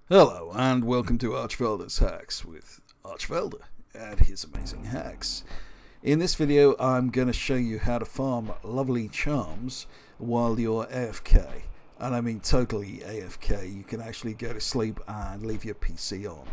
Hello and welcome to Archvelder's Hacks with Archvelder and his amazing hacks. In this video I'm going to show you how to farm lovely charms while you're AFK. And I mean totally AFK, you can actually go to sleep and leave your PC on.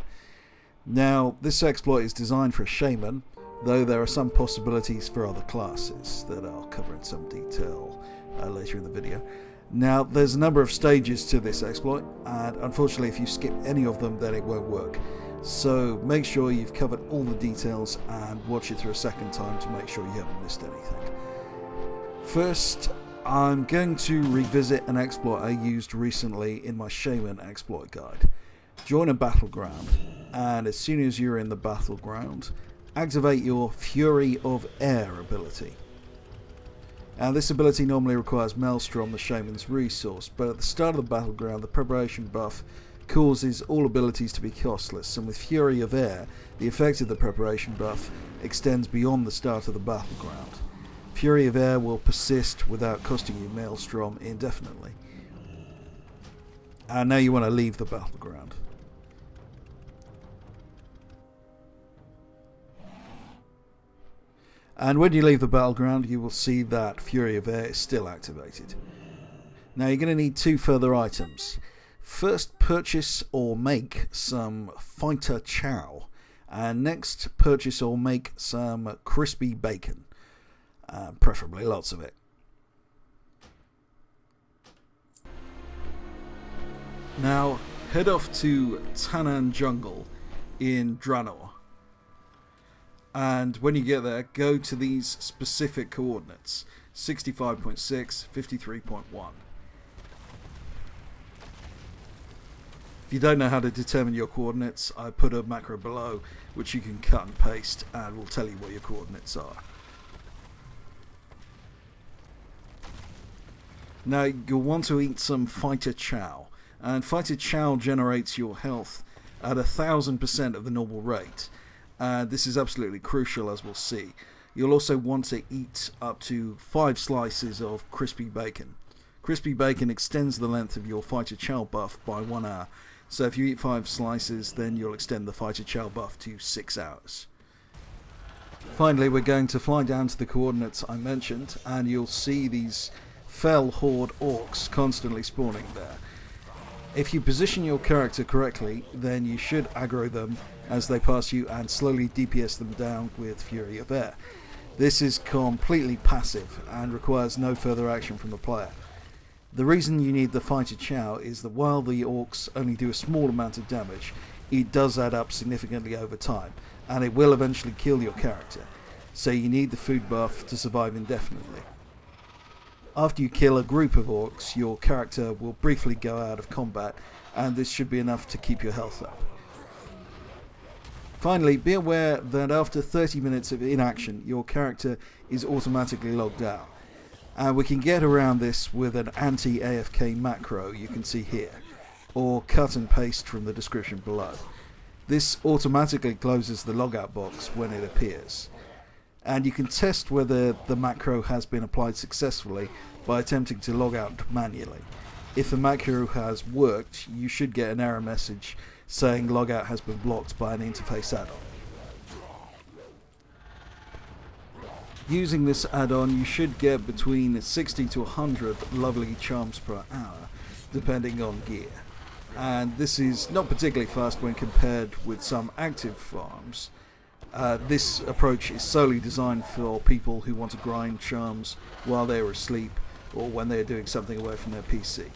Now this exploit is designed for a Shaman, though there are some possibilities for other classes that I'll cover in some detail later in the video. Now, there's a number of stages to this exploit, and unfortunately if you skip any of them then it won't work. So make sure you've covered all the details and watch it through a second time to make sure you haven't missed anything. First, I'm going to revisit an exploit I used recently in my Shaman exploit guide. Join a battleground, and as soon as you're in the battleground, activate your Fury of Air ability. And this ability normally requires Maelstrom, the Shaman's resource, but at the start of the battleground the preparation buff causes all abilities to be costless, and with Fury of Air the effect of the preparation buff extends beyond the start of the battleground. Fury of Air will persist without costing you Maelstrom indefinitely. And now you want to leave the battleground. And when you leave the battleground you will see that Fury of Air is still activated. Now you're going to need two further items. First, purchase or make some fighter chow, and next purchase or make some crispy bacon, preferably lots of it. Now head off to Tanan Jungle in Draenor. And when you get there, go to these specific coordinates, 65.6, 53.1. If you don't know how to determine your coordinates, I put a macro below which you can cut and paste and will tell you what your coordinates are. Now you'll want to eat some fighter chow, and fighter chow generates your health at 1000% of the normal rate. This is absolutely crucial, as we'll see. You'll also want to eat up to 5 slices of crispy bacon. Crispy bacon extends the length of your fighter chow buff by 1 hour, so if you eat 5 slices then you'll extend the fighter chow buff to 6 hours. Finally, we're going to fly down to the coordinates I mentioned, and you'll see these fell Horde orcs constantly spawning there. If you position your character correctly, then you should aggro them as they pass you and slowly DPS them down with Fury of Air. This is completely passive and requires no further action from the player. The reason you need the fighter chow is that while the orcs only do a small amount of damage, it does add up significantly over time, and it will eventually kill your character, so you need the food buff to survive indefinitely. After you kill a group of orcs, your character will briefly go out of combat, and this should be enough to keep your health up. Finally, be aware that after 30 minutes of inaction, your character is automatically logged out. And we can get around this with an anti-AFK macro you can see here, or cut and paste from the description below. This automatically closes the logout box when it appears. And you can test whether the macro has been applied successfully by attempting to log out manually. If the macro has worked, you should get an error message saying logout has been blocked by an interface add-on. Using this add-on you should get between 60 to 100 lovely charms per hour, depending on gear. And this is not particularly fast when compared with some active farms. This approach is solely designed for people who want to grind charms while they are asleep or when they are doing something away from their PC.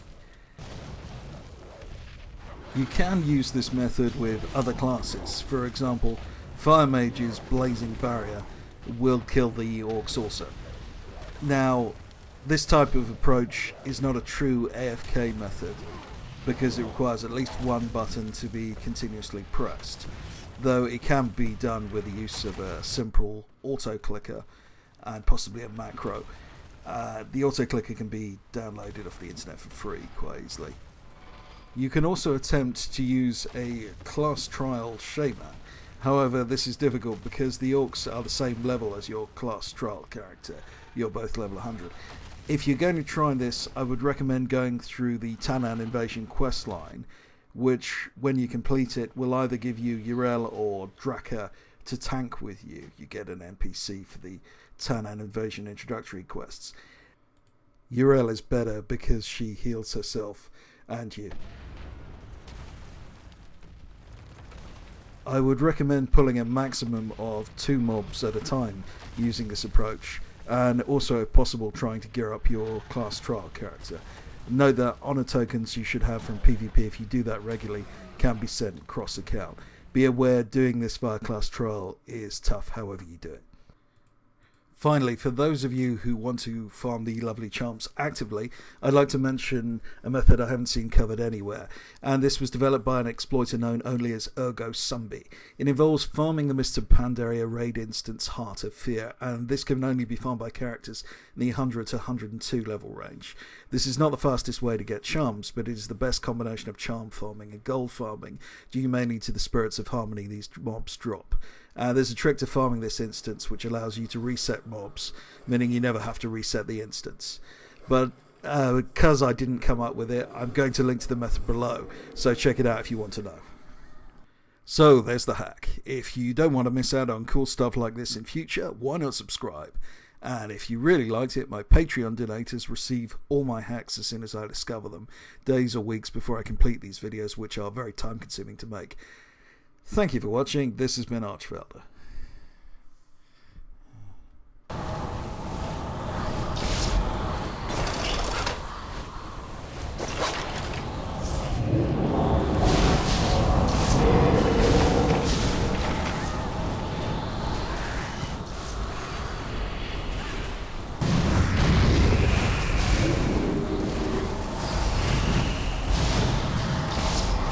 You can use this method with other classes. For example, Fire Mage's Blazing Barrier will kill the orcs also. Now, this type of approach is not a true AFK method because it requires at least one button to be continuously pressed, though it can be done with the use of a simple auto-clicker and possibly a macro. The auto-clicker can be downloaded off the internet for free quite easily. You can also attempt to use a class trial Shaman. However, this is difficult because the orcs are the same level as your class trial character. You're both level 100. If you're going to try this, I would recommend going through the Tanan Invasion questline, which when you complete it will either give you Urel or Draka to tank with you. You get an NPC for the Tannan Invasion introductory quests. Urel is better because she heals herself and you. I would recommend pulling a maximum of 2 mobs at a time using this approach, and also if possible trying to gear up your class trial character. Note that honor tokens you should have from PvP, if you do that regularly, can be sent cross account. Be aware doing this via class trial is tough however you do it. Finally, for those of you who want to farm the lovely charms actively, I'd like to mention a method I haven't seen covered anywhere, and this was developed by an exploiter known only as Ergo Sumbi. It involves farming the Mr. Pandaria raid instance Heart of Fear, and this can only be farmed by characters in the 100 to 102 level range. This is not the fastest way to get charms, but it is the best combination of charm farming and gold farming, due mainly to the spirits of harmony these mobs drop. There's a trick to farming this instance which allows you to reset mobs, meaning you never have to reset the instance. But because I didn't come up with it, I'm going to link to the method below, so check it out if you want to know. So there's the hack. If you don't want to miss out on cool stuff like this in future, why not subscribe? And if you really liked it, my Patreon donators receive all my hacks as soon as I discover them, days or weeks before I complete these videos, which are very time consuming to make. Thank you for watching. This has been Archvelder.